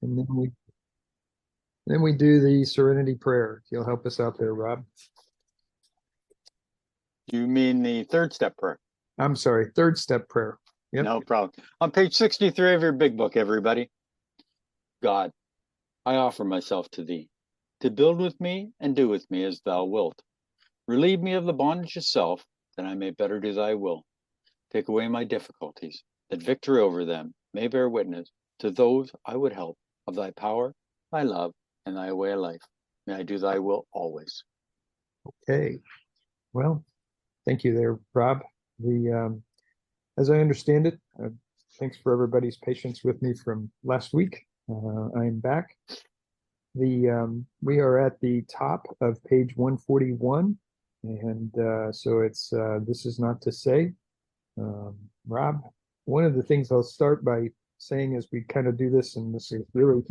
And then we do the serenity prayer. You'll help us out there, Rob. You mean the third step prayer? I'm sorry, third step prayer. Yep. No problem. On page 63 of your big book, everybody. God, I offer myself to thee, to build with me and do with me as thou wilt. Relieve me of the bondage of self, that I may better do thy will. Take away my difficulties, that victory over them may bear witness to those I would help of thy power, thy love, and thy way of life. May I do thy will always. Okay. Well, thank you there, Rob. As I understand it, thanks for everybody's patience with me from last week. I'm back. We are at the top of page 141, and so it's this is not to say. Rob, one of the things I'll start by saying as we kind of do this, and this is really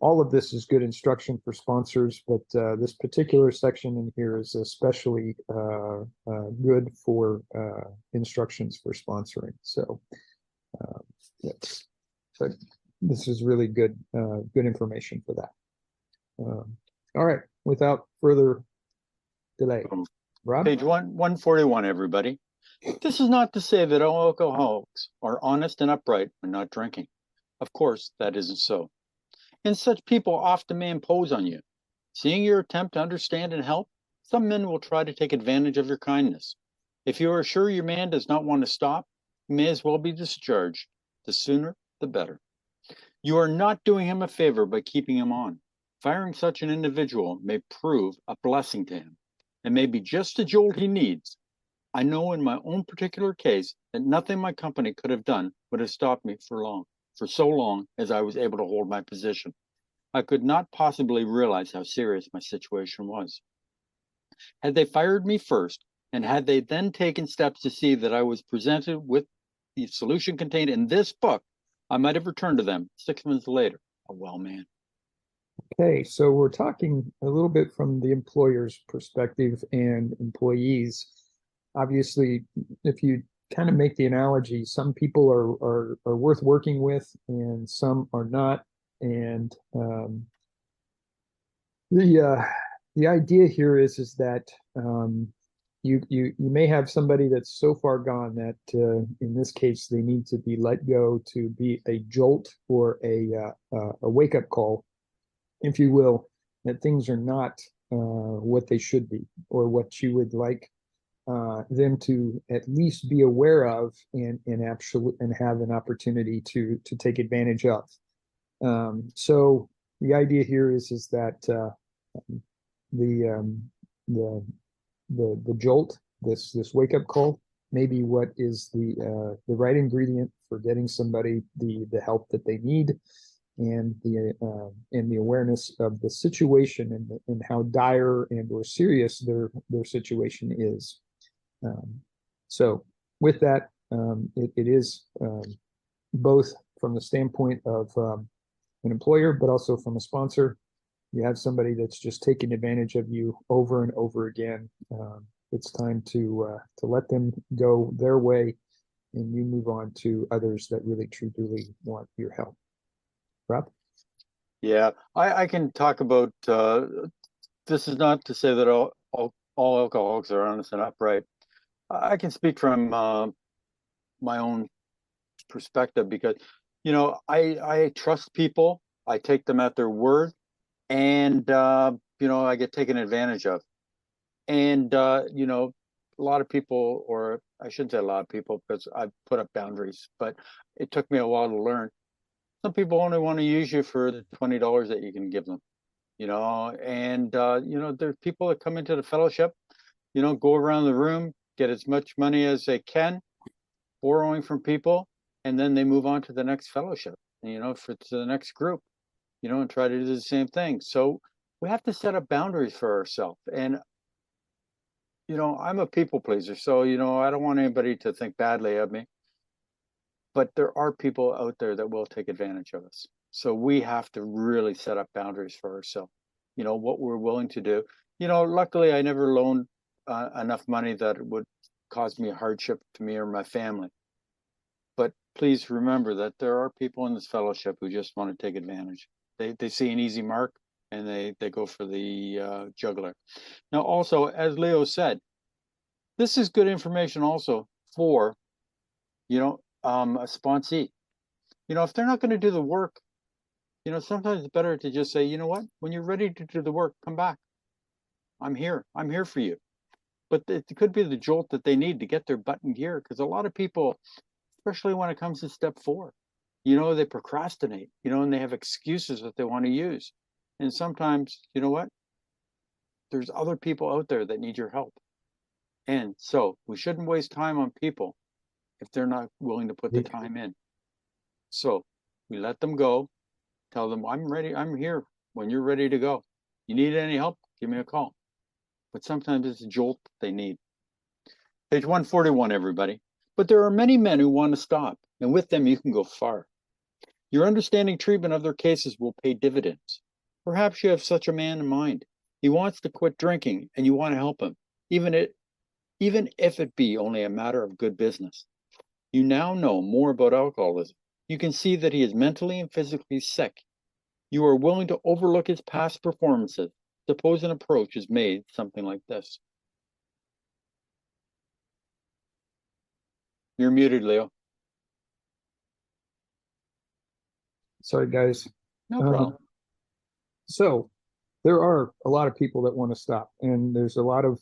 all of this is good instruction for sponsors, but this particular section in here is especially good for instructions for sponsoring. So, yes, so this is really good information for that. All right, without further delay, Rob? Page 141, everybody. This is not to say that all alcoholics are honest and upright when not drinking. Of course, that isn't so. And such people often may impose on you. Seeing your attempt to understand and help, some men will try to take advantage of your kindness. If you are sure your man does not want to stop, he may as well be discharged. The sooner, the better. You are not doing him a favor by keeping him on. Firing such an individual may prove a blessing to him, and may be just the jolt he needs. I know in my own particular case that nothing my company could have done would have stopped me for so long as I was able to hold my position. I could not possibly realize how serious my situation was. Had they fired me first, and had they then taken steps to see that I was presented with the solution contained in this book, I might have returned to them 6 months later, a well man. Okay, so we're talking a little bit from the employer's perspective and employees. Obviously, if you kind of make the analogy, some people are worth working with and some are not. And the idea here is that you may have somebody that's so far gone that in this case they need to be let go to be a jolt or a wake up call, if you will, that things are not what they should be or what you would like them to at least be aware of and have an opportunity to take advantage of. So the idea here is that the the jolt, this wake up call, maybe what is the right ingredient for getting somebody the help that they need, and the awareness of the situation and how dire and or serious their situation is. So with that, it is both from the standpoint of an employer, but also from a sponsor. You have somebody that's just taking advantage of you over and over again. It's time to let them go their way, and you move on to others that really truly want your help. Rob? Yeah, I can talk about this is not to say that all alcoholics are honest and upright. I can speak from my own perspective because, I trust people. I take them at their word, and I get taken advantage of. And a lot of people, or I shouldn't say a lot of people, because I've put up boundaries, but it took me a while to learn. Some people only want to use you for the $20 that you can give them, and there's people that come into the fellowship, go around the room, get as much money as they can, borrowing from people, and then they move on to the next fellowship, to the next group, and try to do the same thing. So we have to set up boundaries for ourselves. And, I'm a people pleaser, so, I don't want anybody to think badly of me. But there are people out there that will take advantage of us. So we have to really set up boundaries for ourselves, what we're willing to do. Luckily, I never loaned enough money that it would cause me a hardship to me or my family. But please remember that there are people in this fellowship who just want to take advantage. They see an easy mark and they go for the jugular. Now, also, as Leo said, this is good information also for, a sponsee. If they're not going to do the work, sometimes it's better to just say, you know what, when you're ready to do the work, come back. I'm here. I'm here for you. But it could be the jolt that they need to get their butt in gear, because a lot of people, especially when it comes to step 4, they procrastinate, and they have excuses that they want to use. And sometimes, you know what? There's other people out there that need your help. And so we shouldn't waste time on people if they're not willing to put the time in. So we let them go, tell them, I'm ready, I'm here when you're ready to go. You need any help, give me a call. But sometimes it's a jolt they need. Page 141, everybody. But there are many men who want to stop, and with them you can go far. Your understanding treatment of their cases will pay dividends. Perhaps you have such a man in mind. He wants to quit drinking, and you want to help him, even if it be only a matter of good business. You now know more about alcoholism. You can see that he is mentally and physically sick. You are willing to overlook his past performances. Suppose an approach is made something like this. You're muted, Leo. Sorry, guys. No problem. So there are a lot of people that want to stop, and there's a lot of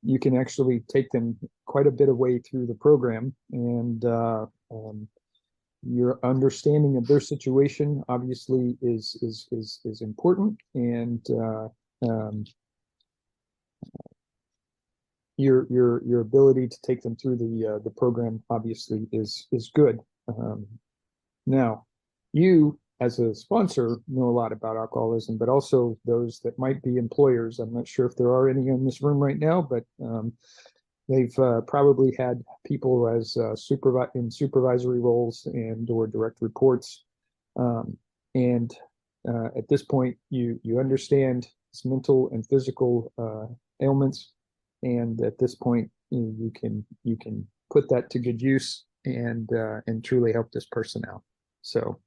you can actually take them quite a bit of way through the program, and your understanding of their situation obviously is important, and your ability to take them through the program obviously is good. Now, you as a sponsor know a lot about alcoholism, but also those that might be employers. I'm not sure if there are any in this room right now, but they've probably had people as in supervisory roles and or direct reports. And at this point, you understand his mental and physical ailments, and at this point, you can put that to good use and truly help this person out. So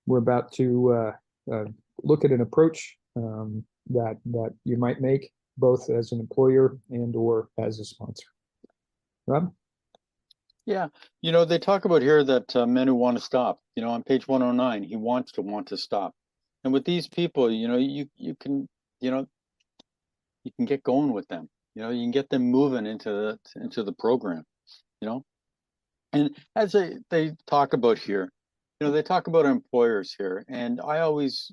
we're about to look at an approach that you might make both as an employer and or as a sponsor. Rob? Yeah, they talk about here that men who want to stop, on page 109, he wants to stop. And with these people, you can get going with them. You can get them moving into the program, And as they talk about here, they talk about employers here. And I always,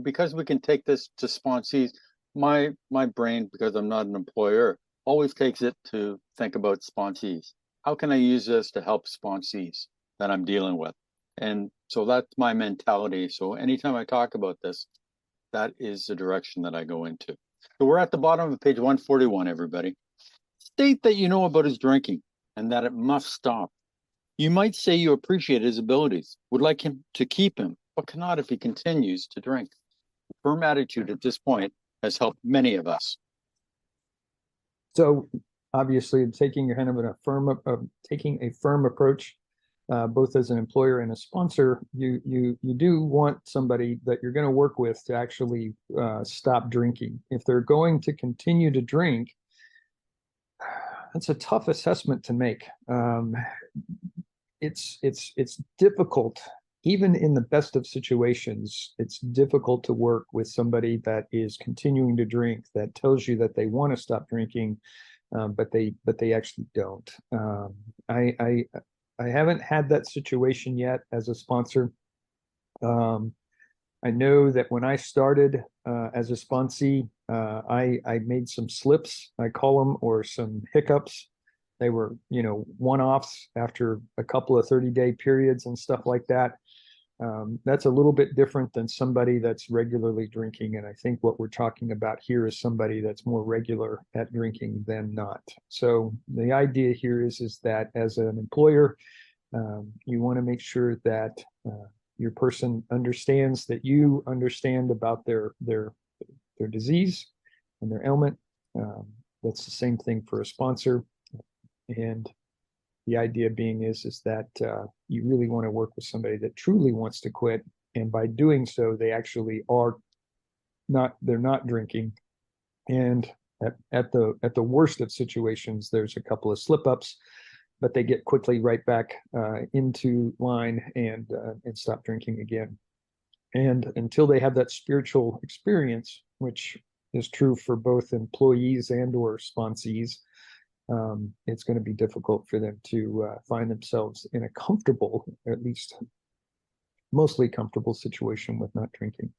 because we can take this to sponsees, my brain, because I'm not an employer, always takes it to think about sponsees. How can I use this to help sponsees that I'm dealing with? And so that's my mentality. So anytime I talk about this, that is the direction that I go into. So we're at the bottom of page 141, everybody. State that you know about his drinking and that it must stop. You might say you appreciate his abilities, would like him to keep him, but cannot if he continues to drink. A firm attitude at this point has helped many of us. So obviously, taking a firm approach, both as an employer and a sponsor, you do want somebody that you're going to work with to actually stop drinking. If they're going to continue to drink, that's a tough assessment to make. It's difficult, even in the best of situations. It's difficult to work with somebody that is continuing to drink, that tells you that they want to stop drinking, but they actually don't. I haven't had that situation yet as a sponsor. I know that when I started as a sponsee, I made some slips, I call them, or some hiccups. They were, one-offs after a couple of 30-day periods and stuff like that. That's a little bit different than somebody that's regularly drinking. And I think what we're talking about here is somebody that's more regular at drinking than not. So the idea here is that as an employer, you want to make sure that your person understands that you understand about their disease and their ailment. That's the same thing for a sponsor. And the idea being is that you really want to work with somebody that truly wants to quit, and by doing so, they actually are not, they're not drinking. And at the worst of situations, there's a couple of slip ups, but they get quickly right back into line and stop drinking again. And until they have that spiritual experience, which is true for both employees and or sponsees, it's going to be difficult for them to find themselves in a comfortable, at least mostly comfortable situation with not drinking.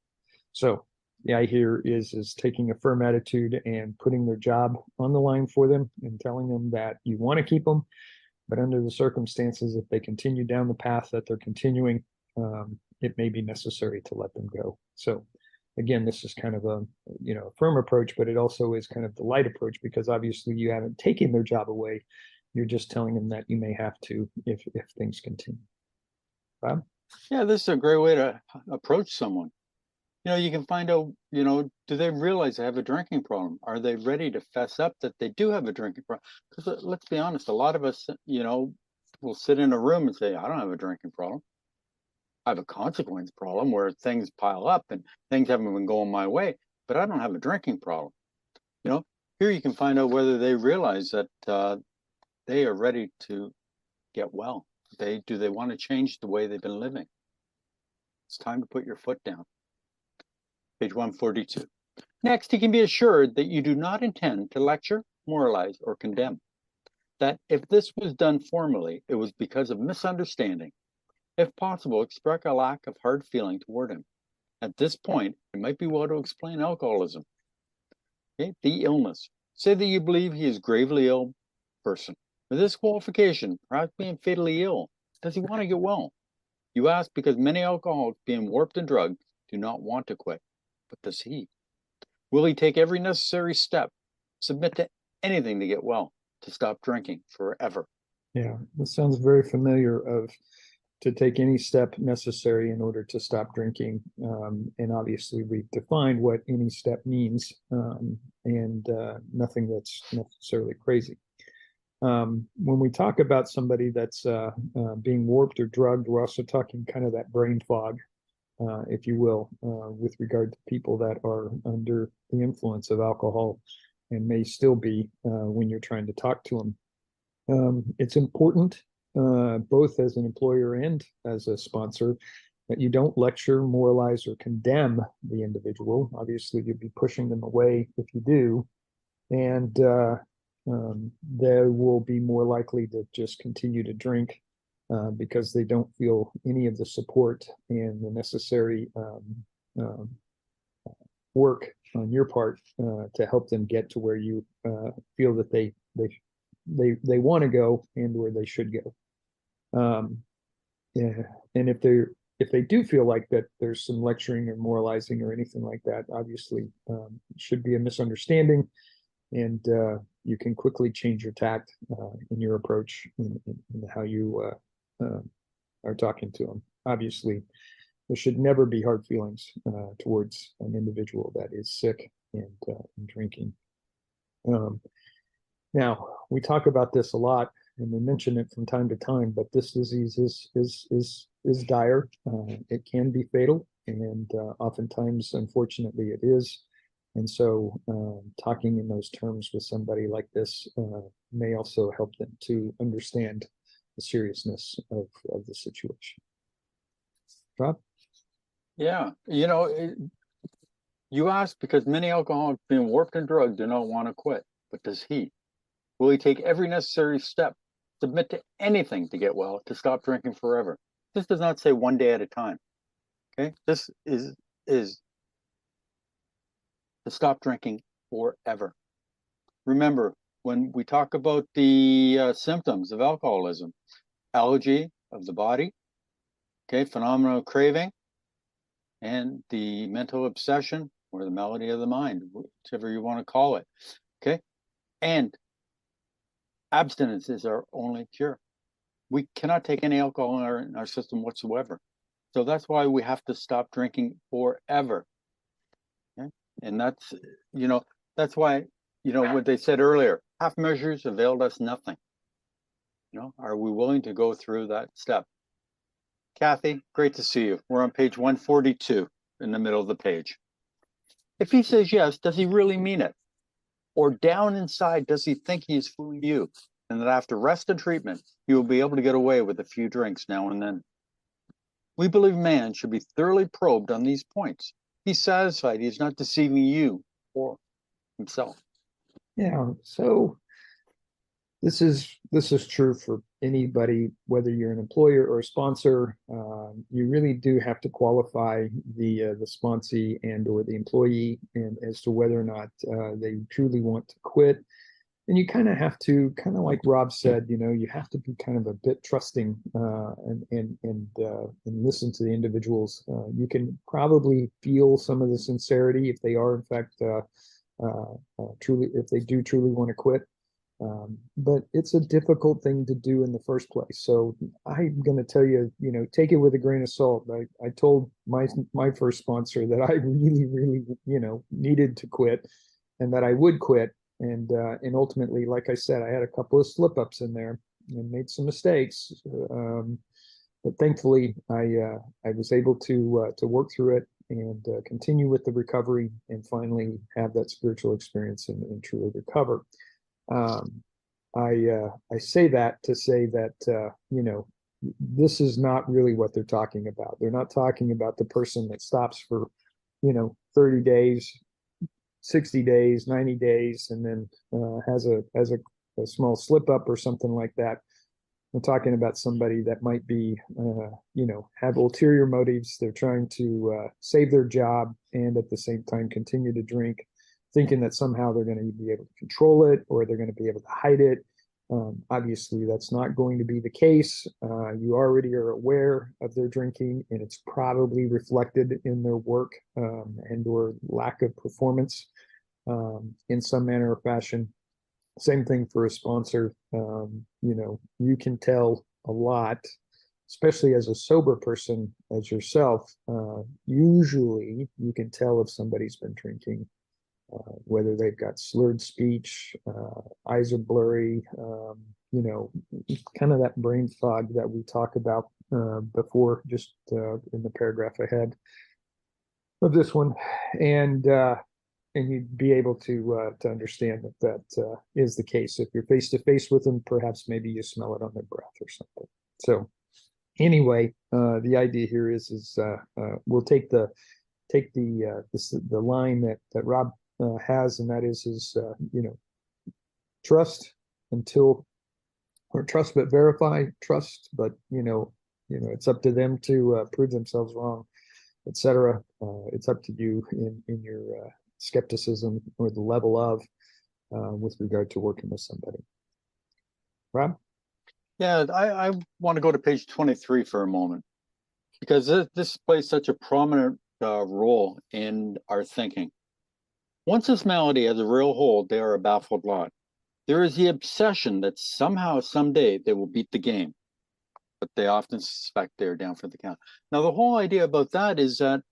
So the idea here is taking a firm attitude and putting their job on the line for them and telling them that you want to keep them, but under the circumstances, if they continue down the path that they're continuing, it may be necessary to let them go. So again, this is kind of a firm approach, but it also is kind of the light approach, because obviously you haven't taken their job away. You're just telling them that you may have to if things continue. Bob? Yeah, this is a great way to approach someone. You can find out, do they realize they have a drinking problem? Are they ready to fess up that they do have a drinking problem? Because let's be honest, a lot of us, will sit in a room and say, I don't have a drinking problem. I have a consequence problem where things pile up and things haven't been going my way, but I don't have a drinking problem. Here you can find out whether they realize that they are ready to get well. Do they want to change the way they've been living? It's time to put your foot down. Page 142. Next, you can be assured that you do not intend to lecture, moralize, or condemn. That if this was done formally, it was because of misunderstanding. If possible, express a lack of hard feeling toward him. At this point, it might be well to explain alcoholism. Okay? The illness. Say that you believe he is a gravely ill person. With this qualification, perhaps being fatally ill, does he want to get well? You ask because many alcoholics being warped and drugged do not want to quit. But does he? Will he take every necessary step, submit to anything to get well, to stop drinking forever? Yeah, this sounds very familiar of to take any step necessary in order to stop drinking. And obviously we've defined what any step means, and nothing that's necessarily crazy. When we talk about somebody that's being warped or drugged, we're also talking kind of that brain fog, if you will, with regard to people that are under the influence of alcohol and may still be when you're trying to talk to them. It's important, both as an employer and as a sponsor, that you don't lecture, moralize, or condemn the individual. Obviously, you'd be pushing them away if you do, and they will be more likely to just continue to drink because they don't feel any of the support and the necessary work on your part to help them get to where you feel that they want to go and where they should go. Yeah, and if they do feel like that there's some lecturing or moralizing or anything like that, obviously it should be a misunderstanding, and you can quickly change your tact in your approach in how you are talking to them. Obviously, there should never be hard feelings towards an individual that is sick and drinking. Now, we talk about this a lot, and we mention it from time to time, but this disease is dire. It can be fatal, and oftentimes, unfortunately, it is. And so, talking in those terms with somebody like this may also help them to understand the seriousness of the situation. Rob? Yeah, you ask because many alcoholics being warped and drugged do not want to quit. But does he? Will he take every necessary step, submit to anything to get well, to stop drinking forever? This does not say one day at a time. Okay, this is to stop drinking forever. Remember, when we talk about the symptoms of alcoholism, allergy of the body, okay, phenomenal craving, and the mental obsession or the malady of the mind, whichever you want to call it, okay? And abstinence is our only cure. We cannot take any alcohol in our system whatsoever. So that's why we have to stop drinking forever. Okay? And that's, that's why, what they said earlier, half measures availed us nothing. Are we willing to go through that step? Kathy, great to see you. We're on page 142 in the middle of the page. If he says yes, does he really mean it? Or down inside, does he think he is fooling you? And that after rest and treatment, he will be able to get away with a few drinks now and then. We believe man should be thoroughly probed on these points. He's satisfied he's not deceiving you or himself. Yeah, so this is true for anybody, whether you're an employer or a sponsor. You really do have to qualify the sponsee and or the employee, and as to whether or not they truly want to quit. And you kind of have to, kind of like Rob said, you have to be kind of a bit trusting, and listen to the individuals. You can probably feel some of the sincerity if they are in fact truly, if they do truly want to quit. But it's a difficult thing to do in the first place. So I'm going to tell you, take it with a grain of salt. I told my first sponsor that I really, really, needed to quit, and that I would quit. And ultimately, like I said, I had a couple of slip ups in there and made some mistakes. But thankfully, I was able to work through it and continue with the recovery, and finally have that spiritual experience and truly recover. I say that to say that this is not really what they're talking about. They're not talking about the person that stops for 30 days, 60 days, 90 days, and then has a small slip up or something like that. We're talking about somebody that might be have ulterior motives. They're trying to save their job and at the same time continue to drink, thinking that somehow they're going to be able to control it, or they're going to be able to hide it. Obviously, that's not going to be the case. You already are aware of their drinking, and it's probably reflected in their work and or lack of performance in some manner or fashion. Same thing for a sponsor. You can tell a lot, especially as a sober person as yourself. Usually, you can tell if somebody's been drinking. Whether they've got slurred speech, eyes are blurry, kind of that brain fog that we talked about before, just in the paragraph ahead of this one, and you'd be able to understand that is the case. If you're face to face with them, perhaps maybe you smell it on their breath or something. So anyway, the idea here is we'll take the line that Rob has, and that is his trust until, or trust but verify, trust but it's up to them to prove themselves wrong, etc. It's up to you in your skepticism or the level of with regard to working with somebody. Rob? Yeah, I want to go to page 23 for a moment, because this plays such a prominent role in our thinking. Once this malady has a real hold, they are a baffled lot. There is the obsession that somehow, someday, they will beat the game, but they often suspect they're down for the count. Now, the whole idea about that is that,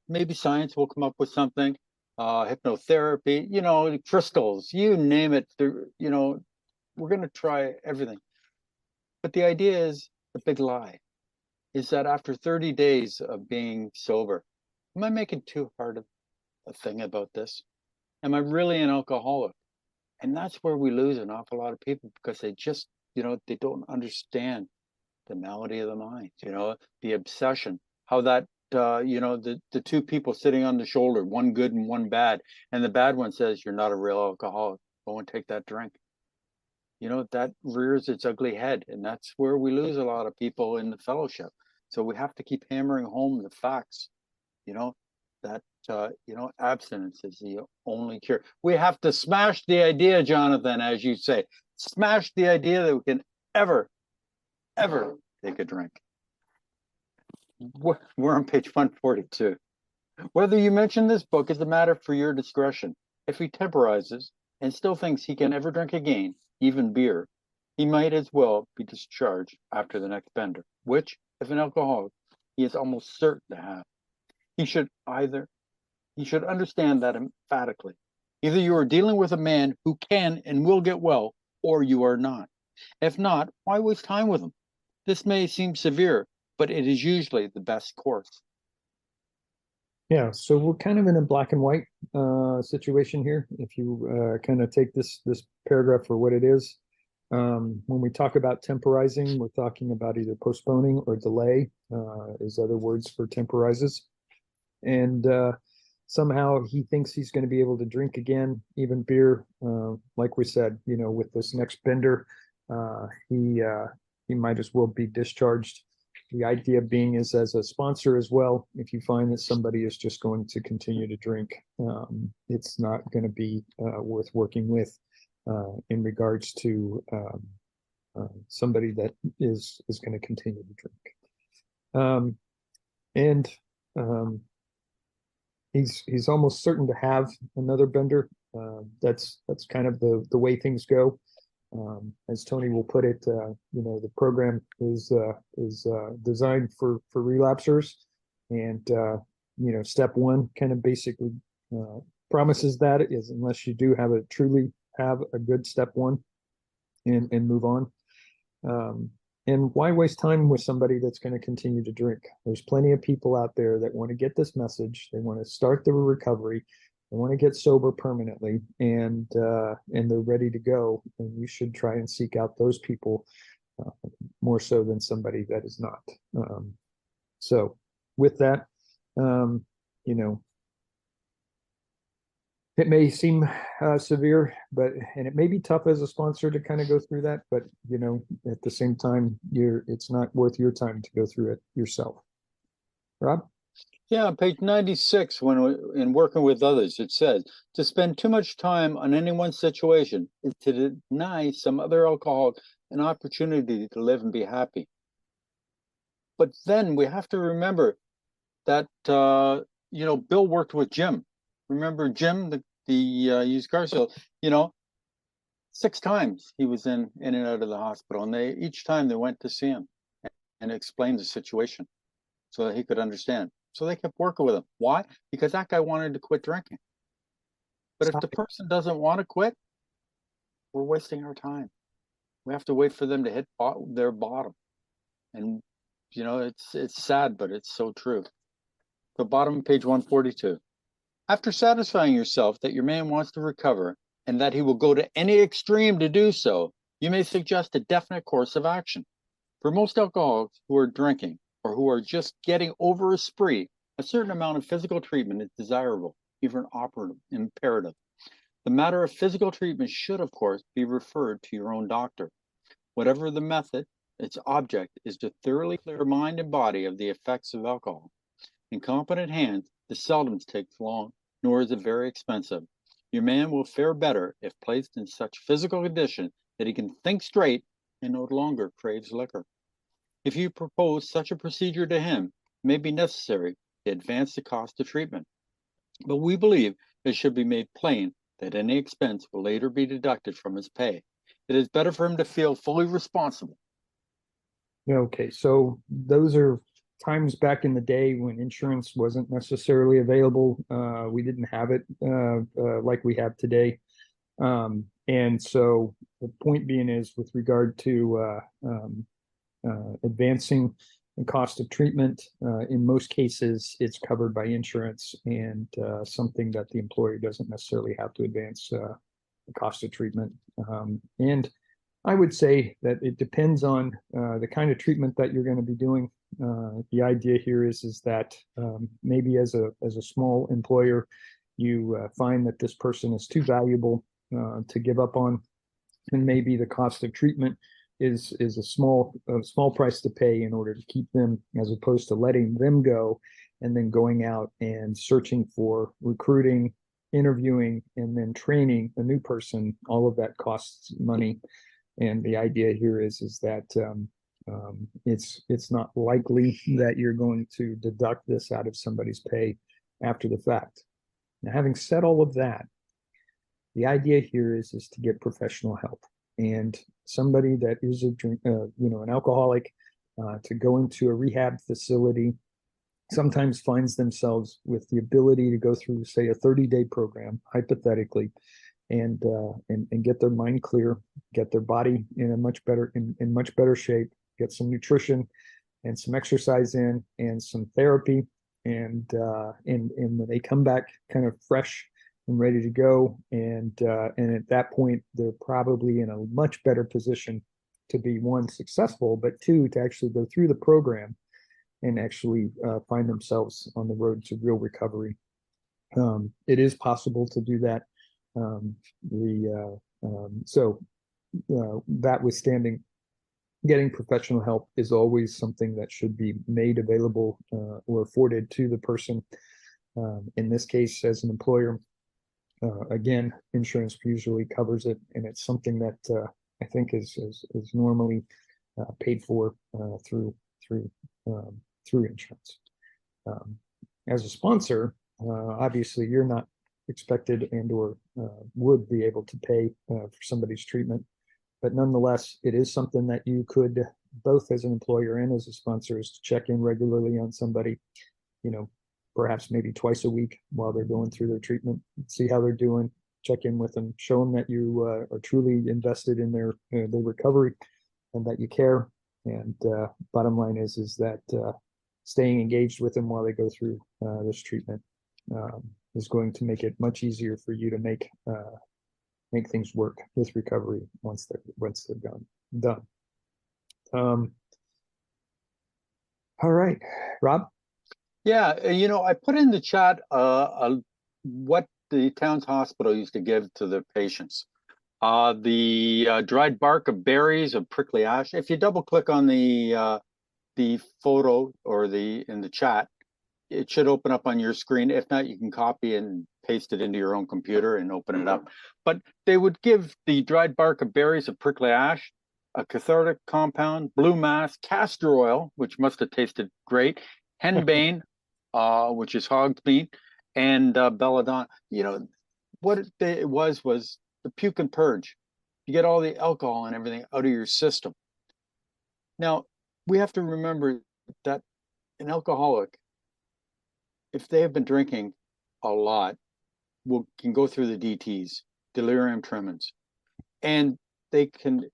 maybe science will come up with something, hypnotherapy, crystals, you name it. We're going to try everything. But the idea is the big lie, is that after 30 days of being sober, am I making too hard of a thing about this? Am I really an alcoholic? And that's where we lose an awful lot of people, because they just, they don't understand the malady of the mind, the obsession, how that, the two people sitting on the shoulder, one good and one bad, and the bad one says, you're not a real alcoholic, go and take that drink. That rears its ugly head, and that's where we lose a lot of people in the fellowship. So we have to keep hammering home the facts, that abstinence is the only cure. We have to smash the idea, Jonathan, as you say, smash the idea that we can ever take a drink. We're on page 142. Whether you mention this book is a matter for your discretion. If he temporizes and still thinks he can ever drink again, even beer, he might as well be discharged after the next bender, which, if an alcoholic, he is almost certain to have. He should understand that emphatically. Either you are dealing with a man who can and will get well, or you are not. If not, why waste time with them? This may seem severe, but it is usually the best course. Yeah, so we're kind of in a black and white situation here. If you kind of take this paragraph for what it is, when we talk about temporizing, we're talking about either postponing or delay, is other words for temporizes. And somehow he thinks he's going to be able to drink again, even beer. Like we said, with this next bender, he might as well be discharged. The idea being is, as a sponsor as well, if you find that somebody is just going to continue to drink, it's not going to be worth working with in regards to somebody that is going to continue to drink. And he's almost certain to have another bender. That's kind of the way things go. As Tony will put it, the program is designed for relapsers, and step one kind of basically promises that is, unless you do truly have a good step one, and move on. And why waste time with somebody that's going to continue to drink? There's plenty of people out there that want to get this message. They want to start their recovery. They want to get sober permanently, and they're ready to go. And you should try and seek out those people more so than somebody that is not. So with that, it may seem severe, and it may be tough as a sponsor to kind of go through that, but at the same time, it's not worth your time to go through it yourself. Rob? Yeah, on page 96, in working with others, it says to spend too much time on any one situation is to deny some other alcoholic an opportunity to live and be happy. But then we have to remember that Bill worked with Jim. Remember Jim, the used car sale? 6 times he was in and out of the hospital, and each time they went to see him and explained the situation so that he could understand. So they kept working with him. Why? Because that guy wanted to quit drinking. But if the person doesn't want to quit, we're wasting our time. We have to wait for them to hit their bottom. And it's sad, but it's so true. The bottom of page 142. After satisfying yourself that your man wants to recover and that he will go to any extreme to do so, you may suggest a definite course of action. For most alcoholics who are drinking or who are just getting over a spree, a certain amount of physical treatment is desirable, even imperative. The matter of physical treatment should, of course, be referred to your own doctor. Whatever the method, its object is to thoroughly clear mind and body of the effects of alcohol. In competent hands, this seldom takes long, nor is it very expensive. Your man will fare better if placed in such physical condition that he can think straight and no longer craves liquor. If you propose such a procedure to him, it may be necessary to advance the cost of treatment. But we believe it should be made plain that any expense will later be deducted from his pay. It is better for him to feel fully responsible. Okay, so those are times back in the day when insurance wasn't necessarily available. We didn't have it like we have today. And so the point being is, with regard to advancing the cost of treatment, in most cases, it's covered by insurance, and something that the employer doesn't necessarily have to advance the cost of treatment. And I would say that it depends on the kind of treatment that you're going to be doing. The idea here is that maybe as a small employer, you find that this person is too valuable to give up on, and maybe the cost of treatment is a small price to pay in order to keep them, as opposed to letting them go and then going out and searching for recruiting, interviewing, and then training a new person. All of that costs money. And the idea here is that it's not likely that you're going to deduct this out of somebody's pay after the fact. Now, having said all of that, the idea here is to get professional help, and somebody that is an alcoholic to go into a rehab facility sometimes finds themselves with the ability to go through, say, a 30-day program, hypothetically, and get their mind clear, get their body in a much better shape, get some nutrition and some exercise in and some therapy. And when they come back kind of fresh and ready to go, and at that point, they're probably in a much better position to be, one, successful, but two, to actually go through the program and actually find themselves on the road to real recovery. It is possible to do that. So Notwithstanding, getting professional help is always something that should be made available or afforded to the person. In this case, as an employer, again, insurance usually covers it, and it's something that I think is normally paid for through insurance. As a sponsor, obviously, you're not expected and or would be able to pay for somebody's treatment. But nonetheless, it is something that you could, both as an employer and as a sponsor, is to check in regularly on somebody, perhaps maybe twice a week while they're going through their treatment, see how they're doing, check in with them, show them that you are truly invested in their recovery and that you care. And bottom line is that staying engaged with them while they go through this treatment is going to make it much easier for you to make things work with recovery once they're done. All right, Rob. Yeah, I put in the chat what the town's hospital used to give to their patients. The dried bark of berries of prickly ash. If you double click on the photo or in the chat, it should open up on your screen. If not, you can copy and paste it into your own computer and open it up. But they would give the dried bark of berries of prickly ash, a cathartic compound, blue mass, castor oil, which must have tasted great, henbane, which is hog's meat, and belladonna. What it was the puke and purge. You get all the alcohol and everything out of your system. Now, we have to remember that an alcoholic, if they have been drinking a lot, can go through the DTs, delirium tremens, and they can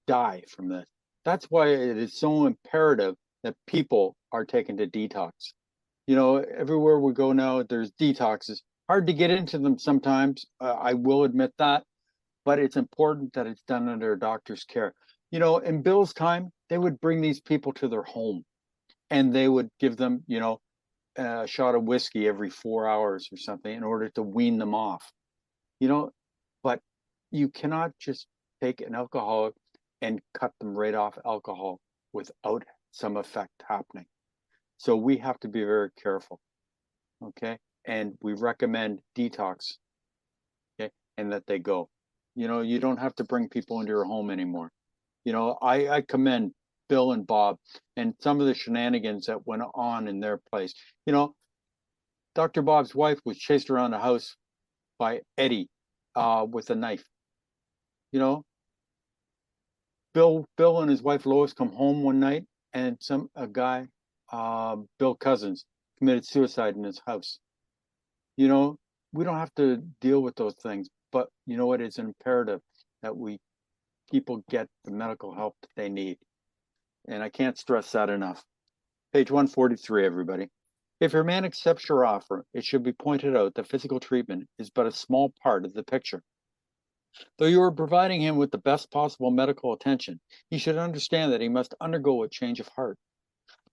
die from this. That's why it is so imperative that people are taken to detox. Everywhere we go now, there's detoxes. Hard to get into them sometimes, I will admit that, but it's important that it's done under a doctor's care. In Bill's time, they would bring these people to their home and they would give them, a shot of whiskey every 4 hours or something in order to wean them off. But you cannot just take an alcoholic and cut them right off alcohol without some effect happening. So we have to be very careful. Okay. And we recommend detox. Okay. And that they go. You don't have to bring people into your home anymore. I commend Bill and Bob and some of the shenanigans that went on in their place. Dr. Bob's wife was chased around the house by Eddie with a knife. Bill and his wife Lois come home one night and a guy, Bill Cousins, committed suicide in his house. We don't have to deal with those things, but it's imperative that people get the medical help that they need. And I can't stress that enough. Page 143, everybody. If your man accepts your offer, it should be pointed out that physical treatment is but a small part of the picture. Though you are providing him with the best possible medical attention, he should understand that he must undergo a change of heart.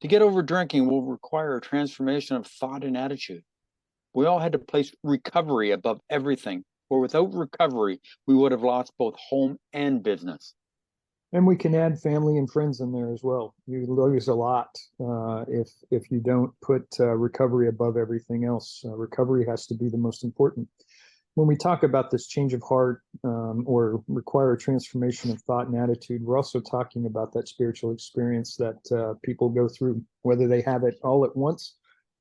To get over drinking will require a transformation of thought and attitude. We all had to place recovery above everything, for without recovery, we would have lost both home and business. And we can add family and friends in there as well. You lose a lot if you don't put recovery above everything else. Recovery has to be the most important. When we talk about this change of heart or require a transformation of thought and attitude, we're also talking about that spiritual experience that people go through, whether they have it all at once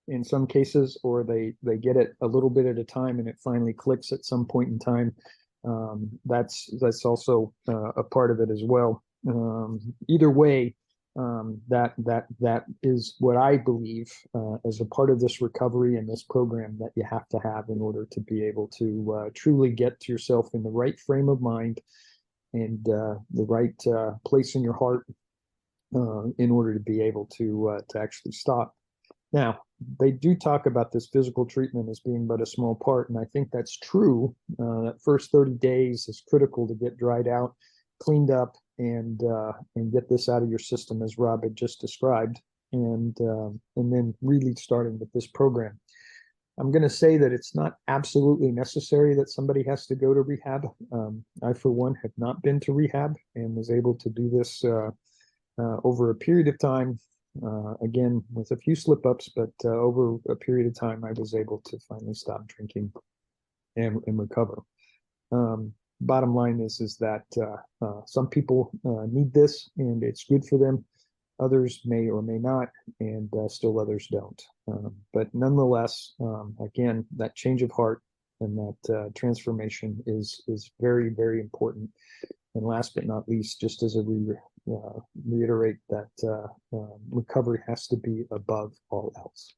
in some cases, or they get it a little bit at a time and it finally clicks at some point in time. That's also a part of it as well. Either way, that is what I believe as a part of this recovery and this program that you have to have in order to be able to truly get yourself in the right frame of mind and the right place in your heart in order to be able to actually stop. Now, they do talk about this physical treatment as being but a small part, and I think that's true. That first 30 days is critical to get dried out, cleaned up, and get this out of your system, as Rob had just described, and then really starting with this program. I'm going to say that it's not absolutely necessary that somebody has to go to rehab. I, for one, have not been to rehab and was able to do this over a period of time. Again, with a few slip ups, but over a period of time, I was able to finally stop drinking and recover. Bottom line is that some people need this and it's good for them. Others may or may not, and still others don't. But nonetheless, again, that change of heart and that transformation is very, very important. And last but not least, just as a reiterate that recovery has to be above all else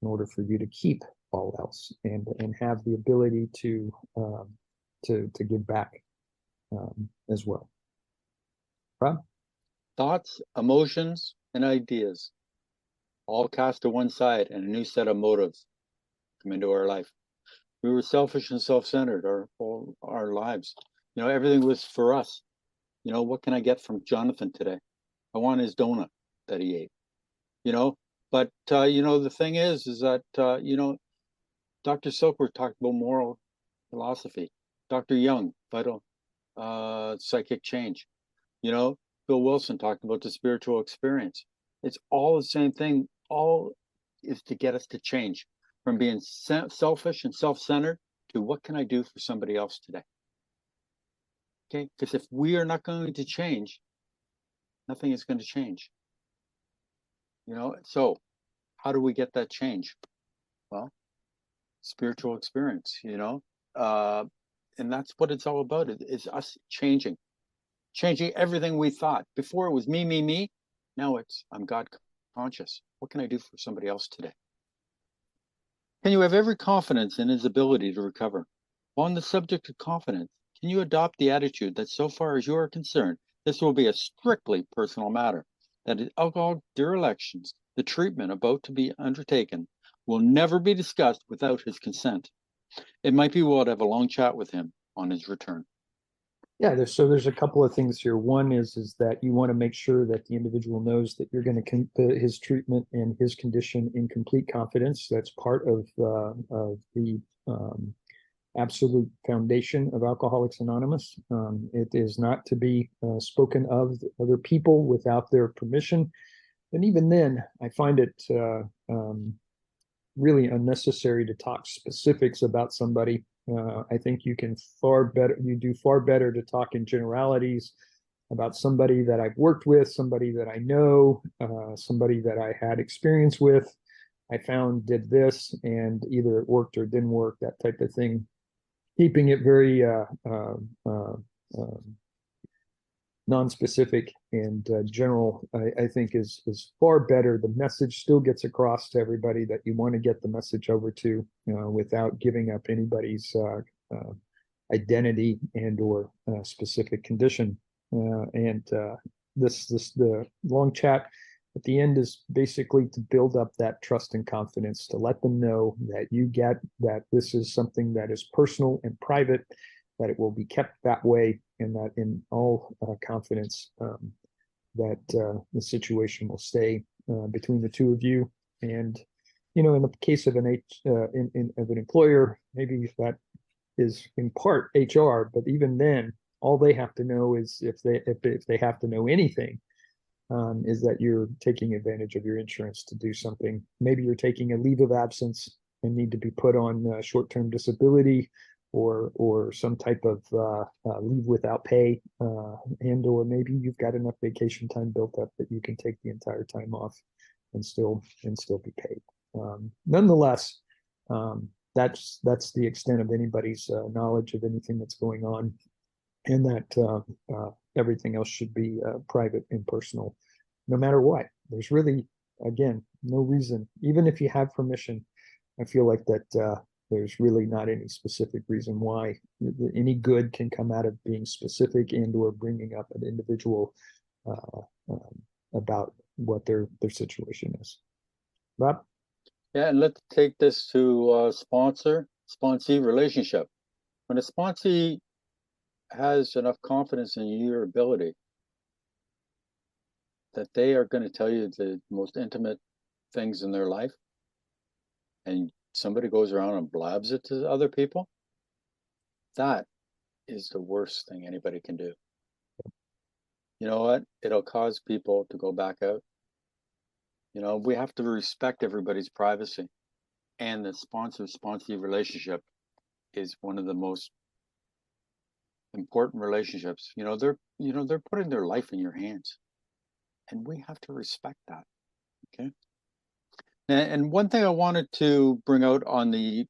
in order for you to keep all else and have the ability to give back as well. Rob? Thoughts, emotions, and ideas all cast to one side, and a new set of motives come into our life. We were selfish and self-centered our lives. You know, everything was for us. You know, what can I get from Jonathan today? I want his donut that he ate. You know, but you know, the thing is that you know, Dr. Silkworth talked about moral philosophy. Dr. Young, vital psychic change. You know, Bill Wilson talked about the spiritual experience. It's all the same thing. All is to get us to change from being selfish and self-centered to what can I do for somebody else today? Okay, because if we are not going to change, nothing is going to change. You know, so how do we get that change? Well, spiritual experience, you know, and that's what it's all about. It's us changing everything we thought. Before it was me, me, me. Now it's I'm God conscious. What can I do for somebody else today? Can you have every confidence in his ability to recover? On the subject of confidence, can you adopt the attitude that so far as you are concerned, this will be a strictly personal matter, that his alcohol derelictions, the treatment about to be undertaken, will never be discussed without his consent? It might be well to have a long chat with him on his return. Yeah, there's a couple of things here. One is that you want to make sure that the individual knows that you're going to keep his treatment and his condition in complete confidence. That's part of the absolute foundation of Alcoholics Anonymous. It is not to be spoken of other people without their permission. And even then, I find it really unnecessary to talk specifics about somebody. I think you do far better to talk in generalities about somebody that I've worked with, somebody that I know, somebody that I had experience with. I found did this and either it worked or didn't work, that type of thing. Keeping it very non-specific and general, I think is far better. The message still gets across to everybody that you want to get the message over to without giving up anybody's identity and or specific condition. The long chat at the end is basically to build up that trust and confidence, to let them know that you get that this is something that is personal and private, that it will be kept that way, and that in all confidence that the situation will stay between the two of you. And you know, in the case of an employer, maybe that is in part HR, but even then, all they have to know is if they have to know anything, is that you're taking advantage of your insurance to do something. Maybe you're taking a leave of absence and need to be put on short-term disability or some type of leave without pay, and or maybe you've got enough vacation time built up that you can take the entire time off and still be paid. Nonetheless, that's the extent of anybody's knowledge of anything that's going on, and that everything else should be private and personal no matter what. There's really, again, no reason, even if you have permission, I feel like that there's really not any specific reason why any good can come out of being specific and or bringing up an individual uh, about what their situation is. Rob? Yeah, and let's take this to sponsee relationship. When a sponsee has enough confidence in your ability that they are going to tell you the most intimate things in their life, and somebody goes around and blabs it to other people, that is the worst thing anybody can do. You know what? It'll cause people to go back out. You know, we have to respect everybody's privacy. And the sponsor-sponsee relationship is one of the most important relationships. They're putting their life in your hands. And we have to respect that. Okay. And one thing I wanted to bring out on the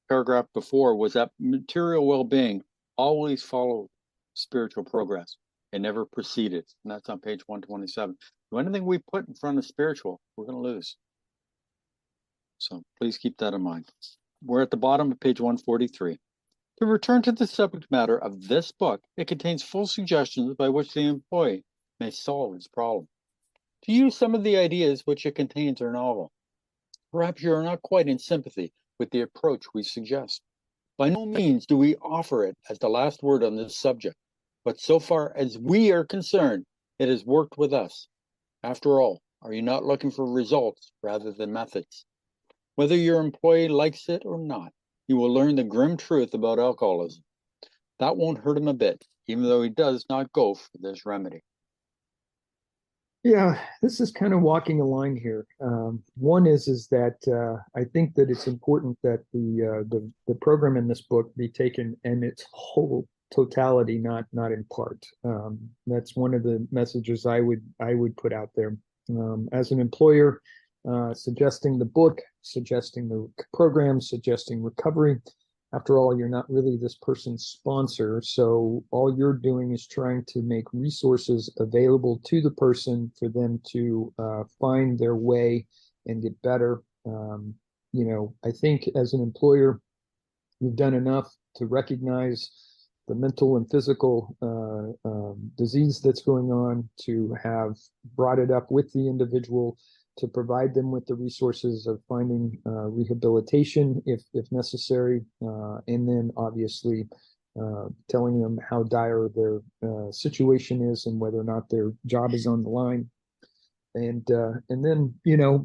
paragraph before was that material well-being always followed spiritual progress. It never preceded. And that's on page 127. So anything we put in front of spiritual, we're going to lose. So please keep that in mind. We're at the bottom of page 143. To return to the subject matter of this book, it contains full suggestions by which the employee may solve his problem. To use some of the ideas which it contains are novel. Perhaps you are not quite in sympathy with the approach we suggest. By no means do we offer it as the last word on this subject, but so far as we are concerned, it has worked with us. After all, are you not looking for results rather than methods? Whether your employee likes it or not, you will learn the grim truth about alcoholism. That won't hurt him a bit, even though he does not go for this remedy. Yeah, this is kind of walking a line here. One is that I think that it's important that the program in this book be taken in its whole totality, not in part. That's one of the messages I would put out there. As an employer, suggesting the book, suggesting the program, suggesting recovery. After all, you're not really this person's sponsor. So all you're doing is trying to make resources available to the person for them to find their way and get better. I think as an employer, you've done enough to recognize the mental and physical disease that's going on, to have brought it up with the individual, to provide them with the resources of finding rehabilitation if necessary, and then obviously telling them how dire their situation is and whether or not their job is on the line, and then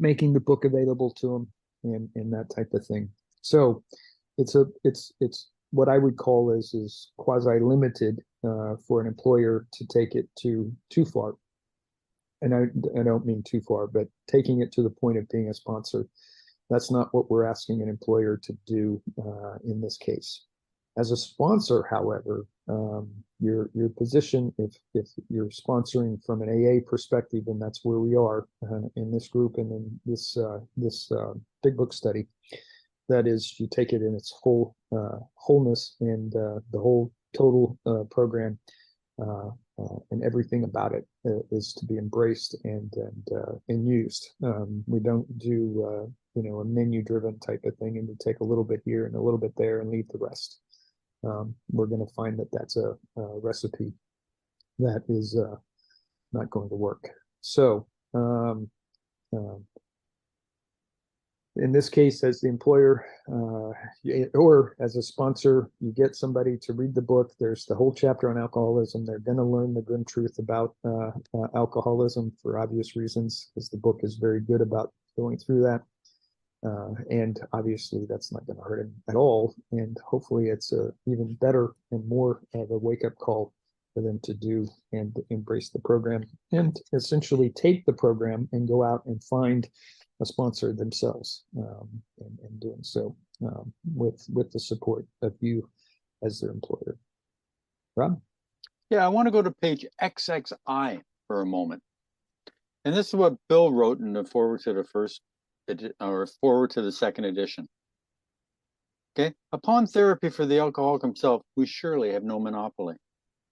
making the book available to them and that type of thing. So it's what I would call is quasi limited for an employer to take it too far. And I don't mean too far, but taking it to the point of being a sponsor. That's not what we're asking an employer to do in this case. As a sponsor, however, your position, if you're sponsoring from an AA perspective, and that's where we are in this group and in this big book study, that is, you take it in its whole wholeness, and the whole total program. And everything about it is to be embraced and used. We don't do a menu-driven type of thing, and we take a little bit here and a little bit there and leave the rest. We're going to find that that's a recipe that is not going to work. So in this case, as the employer or as a sponsor, you get somebody to read the book. There's the whole chapter on alcoholism. They're going to learn the grim truth about alcoholism for obvious reasons, because the book is very good about going through that. And obviously, that's not going to hurt him at all. And hopefully, it's even better and more of a wake-up call for them to do and embrace the program, and essentially take the program and go out and find a sponsor themselves, and doing so with the support of you as their employer. Rob? Yeah, I want to go to page XXI for a moment. And this is what Bill wrote in the forward to the forward to the second edition. Okay, upon therapy for the alcoholic himself, we surely have no monopoly.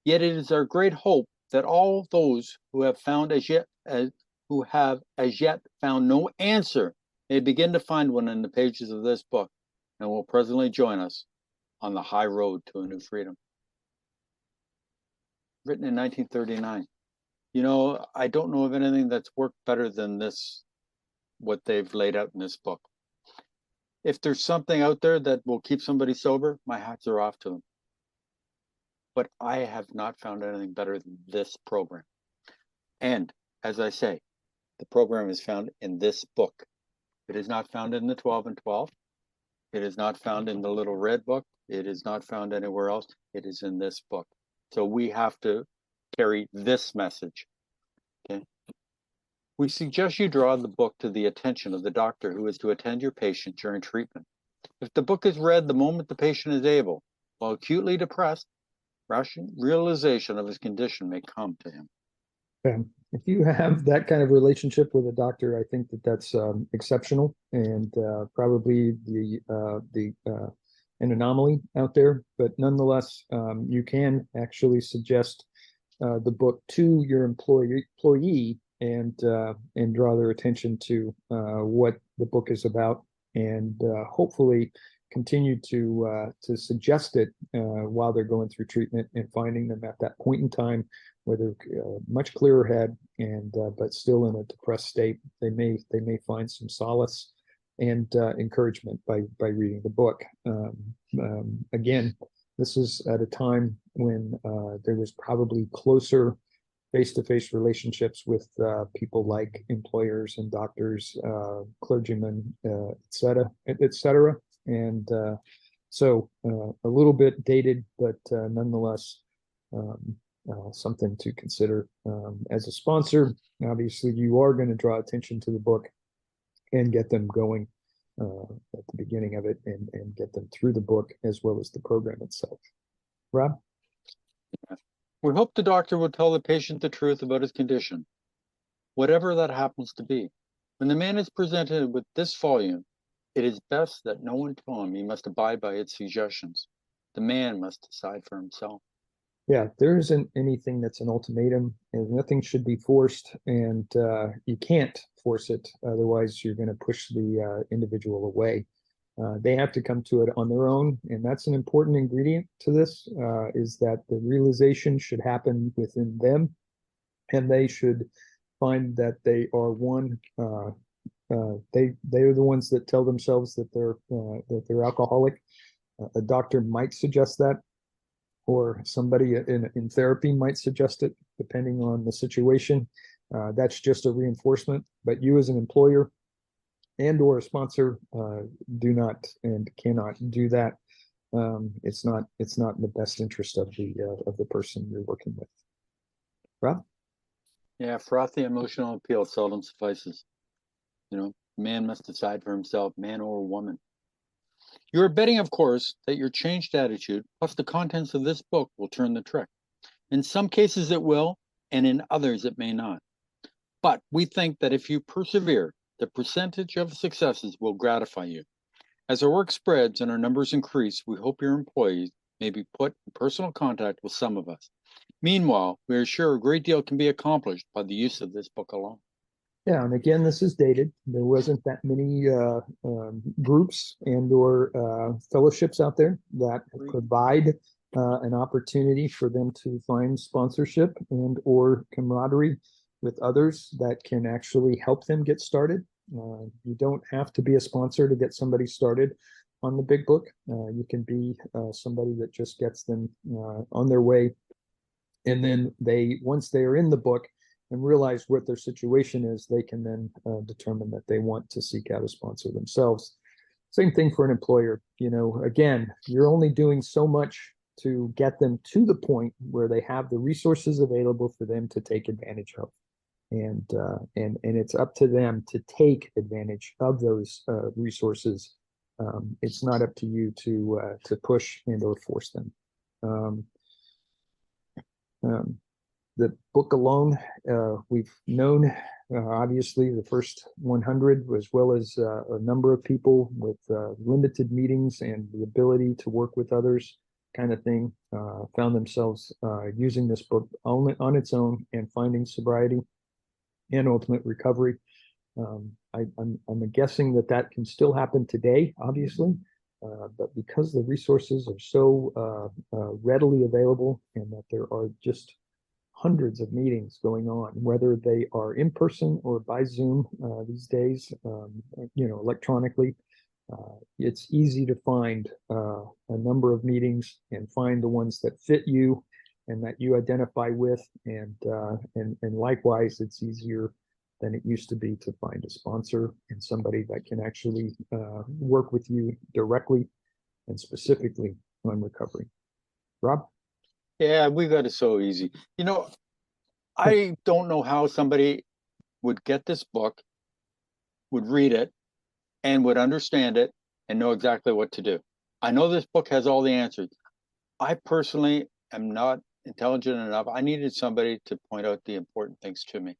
Yet it is our great hope that all those who have found as who have as yet found no answer may begin to find one in the pages of this book and will presently join us on the high road to a new freedom. Written in 1939. You know, I don't know of anything that's worked better than this, what they've laid out in this book. If there's something out there that will keep somebody sober, my hats are off to them. But I have not found anything better than this program. And as I say, the program is found in this book. It is not found in the 12 and 12. It is not found in the little red book. It is not found anywhere else. It is in this book. So we have to carry this message. Okay. We suggest you draw the book to the attention of the doctor who is to attend your patient during treatment. If the book is read the moment the patient is able, while acutely depressed, realization of his condition may come to him. If you have that kind of relationship with a doctor, I think that that's exceptional and probably an anomaly out there. But nonetheless, you can actually suggest the book to your employee and draw their attention to what the book is about, and hopefully continue to suggest it while they're going through treatment and finding them at that point in time where they're much clearer head and but still in a depressed state. They may find some solace and encouragement by reading the book. Again, this is at a time when there was probably closer face-to-face relationships with people like employers and doctors, clergymen, et cetera. And so a little bit dated, but nonetheless something to consider. As a sponsor, obviously you are going to draw attention to the book and get them going at the beginning of it, and get them through the book as well as the program itself. Rob? We hope the doctor will tell the patient the truth about his condition, whatever that happens to be. When the man is presented with this volume, it is best that no one tell him he must abide by its suggestions. The man must decide for himself. Yeah, there isn't anything that's an ultimatum, and nothing should be forced, and you can't force it. Otherwise, you're going to push the individual away. They have to come to it on their own, and that's an important ingredient to this, is that the realization should happen within them, and they should find that they are one. They are the ones that tell themselves that they're alcoholic. A doctor might suggest that, or somebody in therapy might suggest it, depending on the situation. That's just a reinforcement. But you as an employer and or a sponsor do not and cannot do that. It's not in the best interest of the person you're working with. Rob? Yeah, frothy emotional appeal seldom suffices. You know, man must decide for himself, man or woman. You are betting, of course, that your changed attitude plus the contents of this book will turn the trick. In some cases it will, and in others it may not. But we think that if you persevere, the percentage of successes will gratify you. As our work spreads and our numbers increase, we hope your employees may be put in personal contact with some of us. Meanwhile, we are sure a great deal can be accomplished by the use of this book alone. Yeah, and again, this is dated. There wasn't that many groups and or fellowships out there that provide an opportunity for them to find sponsorship and or camaraderie with others that can actually help them get started. You don't have to be a sponsor to get somebody started on the big book. You can be somebody that just gets them on their way. And then once they are in the book and realize what their situation is, they can then determine that they want to seek out a sponsor themselves. Same thing for an employer. You know, again, you're only doing so much to get them to the point where they have the resources available for them to take advantage of. And it's up to them to take advantage of those resources. It's not up to you to push and or force them. The book alone, we've known, obviously, the first 100, as well as a number of people with limited meetings and the ability to work with others, kind of thing, found themselves using this book on its own and finding sobriety. and ultimate recovery. I'm guessing that that can still happen today, obviously, but because the resources are so readily available and that there are just hundreds of meetings going on, whether they are in person or by Zoom these days, electronically. It's easy to find a number of meetings and find the ones that fit you and that you identify with, and likewise, it's easier than it used to be to find a sponsor and somebody that can actually work with you directly and specifically on recovery. Rob? Yeah, we got it so easy. I don't know how somebody would get this book, would read it, and would understand it and know exactly what to do. I know this book has all the answers. I personally am not intelligent enough. I needed somebody to point out the important things to me,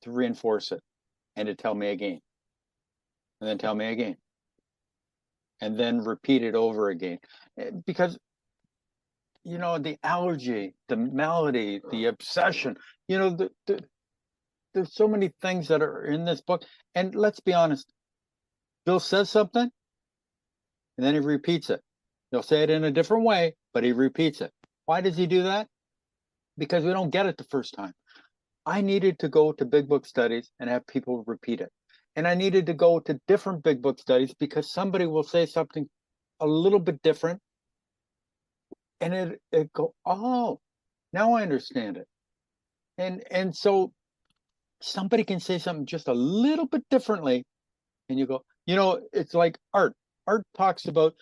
to reinforce it, and to tell me again, and then tell me again, and then repeat it over again. Because the allergy, the malady, the obsession, there's so many things that are in this book. And let's be honest, Bill says something and then he repeats it. He'll say it in a different way, but he repeats it. Why does he do that? Because we don't get it the first time. I needed to go to big book studies and have people repeat it. And I needed to go to different big book studies because somebody will say something a little bit different. And it go, oh, now I understand it. And so somebody can say something just a little bit differently, and you go, it's like art. Art talks about,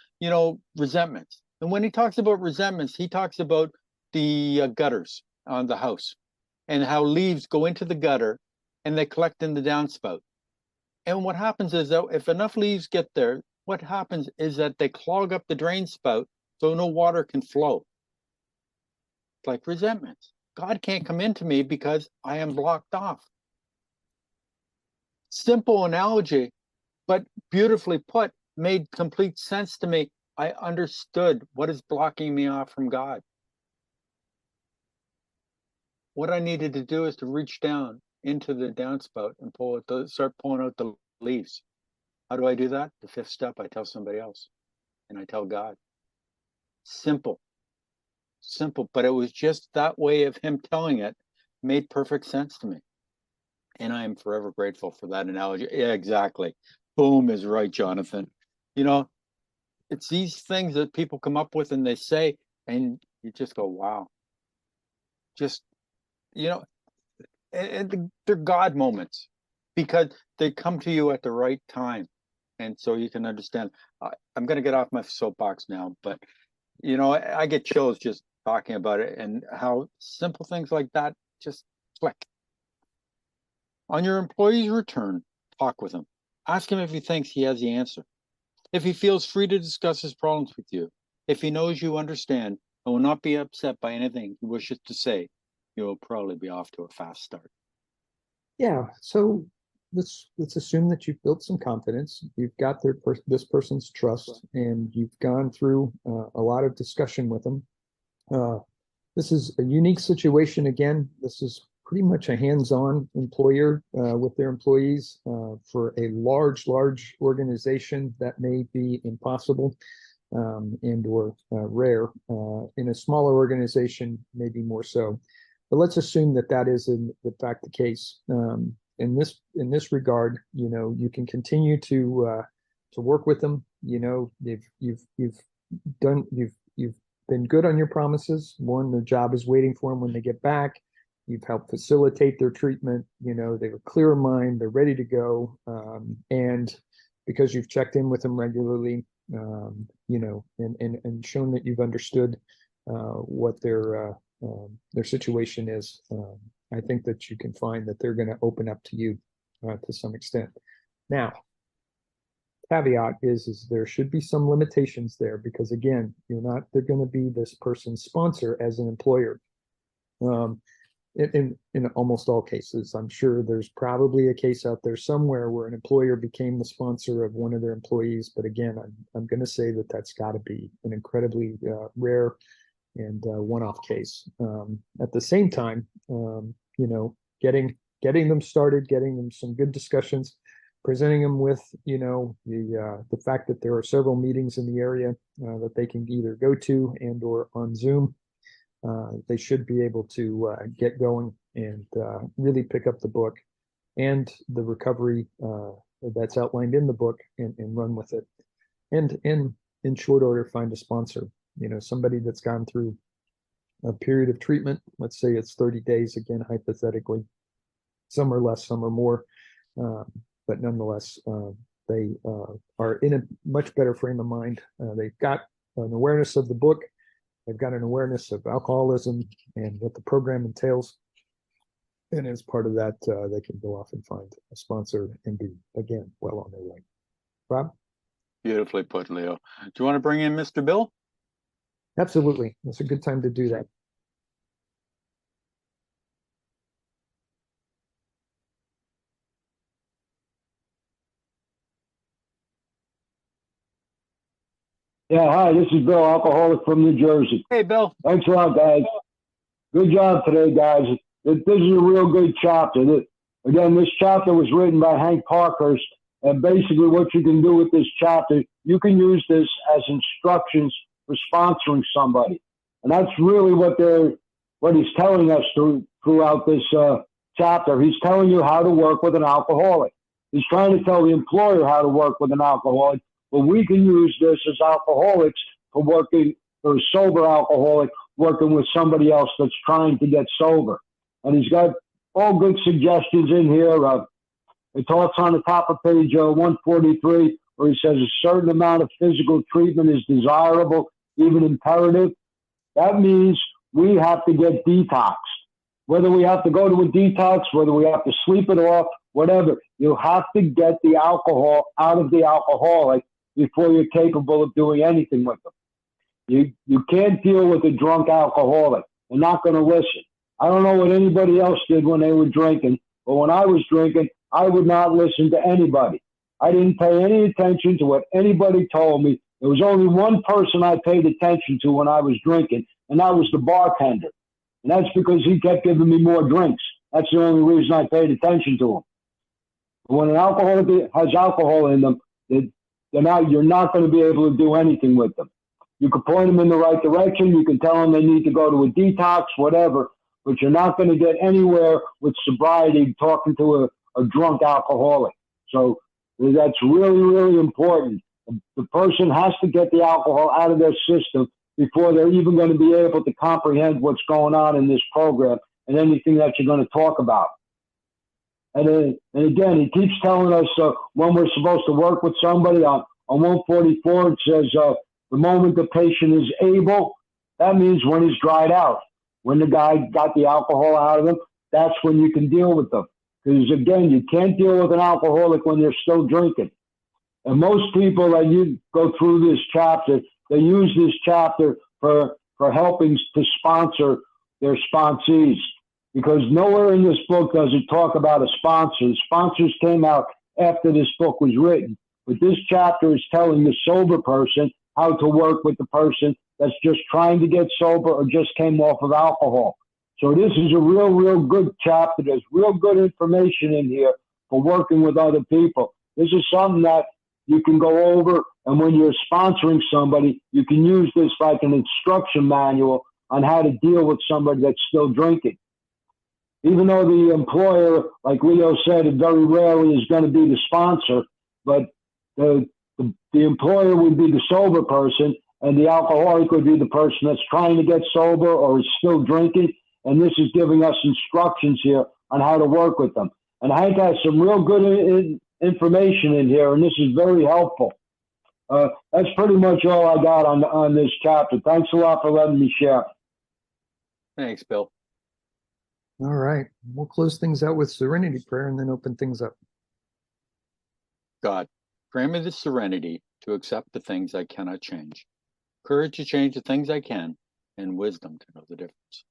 resentments. And when he talks about resentments, he talks about the gutters on the house and how leaves go into the gutter and they collect in the downspout. And what happens is that if enough leaves get there, what happens is that they clog up the drain spout so no water can flow. It's like resentments. God can't come into me because I am blocked off. Simple analogy, but beautifully put, made complete sense to me. I understood what is blocking me off from God. What I needed to do is to reach down into the downspout and start pulling out the leaves. How do I do that? The fifth step, I tell somebody else, and I tell God. Simple, but it was just that way of him telling it made perfect sense to me. And I am forever grateful for that analogy. Yeah, exactly. Boom is right, Jonathan. It's these things that people come up with and they say, and you just go, wow. Just, and they're God moments because they come to you at the right time. And so you can understand. I'm going to get off my soapbox now, but, I get chills just talking about it and how simple things like that just click. On your employee's return, talk with him. Ask him if he thinks he has the answer. If he feels free to discuss his problems with you, if he knows you understand and will not be upset by anything he wishes to say, you will probably be off to a fast start. Yeah. So let's assume that you've built some confidence. You've got this person's trust, and you've gone through a lot of discussion with them. This is a unique situation. Again, this is pretty much a hands-on employer with their employees. For a large organization, that may be impossible and or rare. In a smaller organization, maybe more so. But let's assume that that is in fact the case. In this regard, you can continue to work with them. You've been good on your promises. One, their job is waiting for them when they get back. You've helped facilitate their treatment. They were clear in mind. They're ready to go. And because you've checked in with them regularly, and shown that you've understood what their situation is, I think that you can find that they're going to open up to you to some extent. Now, caveat is there should be some limitations there because again, they're going to be this person's sponsor as an employer. In almost all cases, I'm sure there's probably a case out there somewhere where an employer became the sponsor of one of their employees. But again, I'm going to say that that's got to be an incredibly rare and one-off case. At the same time, getting getting them started, getting them some good discussions, presenting them with, the fact that there are several meetings in the area that they can either go to and or on Zoom. They should be able to get going and really pick up the book and the recovery that's outlined in the book and run with it. And in short order, find a sponsor, somebody that's gone through a period of treatment. Let's say it's 30 days, again, hypothetically. Some are less, some are more, but nonetheless, they are in a much better frame of mind. They've got an awareness of the book. They've got an awareness of alcoholism and what the program entails. And as part of that, they can go off and find a sponsor and be, again, well on their way. Rob? Beautifully put, Leo. Do you want to bring in Mr. Bill? Absolutely. It's a good time to do that. Yeah, hi, this is Bill, alcoholic from New Jersey. Hey, Bill. Thanks a lot, guys. Good job today, guys. This is a real good chapter. Again, this chapter was written by Hank Parkhurst, and basically what you can do with this chapter, you can use this as instructions for sponsoring somebody. And that's really what he's telling us throughout this chapter. He's telling you how to work with an alcoholic. He's trying to tell the employer how to work with an alcoholic. But we can use this as alcoholics for a sober alcoholic working with somebody else that's trying to get sober. And he's got all good suggestions in here. It talks on the top of page 143, where he says a certain amount of physical treatment is desirable, even imperative. That means we have to get detoxed. Whether we have to go to a detox, whether we have to sleep it off, whatever, you have to get the alcohol out of the alcoholic before you're capable of doing anything with them. You can't deal with a drunk alcoholic. They're not going to listen. I don't know what anybody else did when they were drinking, but when I was drinking, I would not listen to anybody. I didn't pay any attention to what anybody told me. There was only one person I paid attention to when I was drinking, and that was the bartender. And that's because he kept giving me more drinks. That's the only reason I paid attention to him. When an alcoholic has alcohol in them, you're not going to be able to do anything with them. You can point them in the right direction. You can tell them they need to go to a detox, whatever, but you're not going to get anywhere with sobriety talking to a drunk alcoholic. So that's really, really important. The person has to get the alcohol out of their system before they're even going to be able to comprehend what's going on in this program and anything that you're going to talk about. And again, he keeps telling us when we're supposed to work with somebody. On 144, it says the moment the patient is able, that means when he's dried out. When the guy got the alcohol out of him, that's when you can deal with them. Because again, you can't deal with an alcoholic when they're still drinking. And most people that you go through this chapter, they use this chapter for helping to sponsor their sponsees. Because nowhere in this book does it talk about a sponsor. Sponsors came out after this book was written. But this chapter is telling the sober person how to work with the person that's just trying to get sober or just came off of alcohol. So this is a real, real good chapter. There's real good information in here for working with other people. This is something that you can go over, and when you're sponsoring somebody, you can use this like an instruction manual on how to deal with somebody that's still drinking. Even though the employer, like Leo said, it very rarely is going to be the sponsor, but the employer would be the sober person, and the alcoholic would be the person that's trying to get sober or is still drinking. And this is giving us instructions here on how to work with them. And Hank has some real good information in here, and this is very helpful. That's pretty much all I got on this chapter. Thanks a lot for letting me share. Thanks, Bill. All right. We'll close things out with serenity prayer and then open things up. God, grant me the serenity to accept the things I cannot change, courage to change the things I can, and wisdom to know the difference.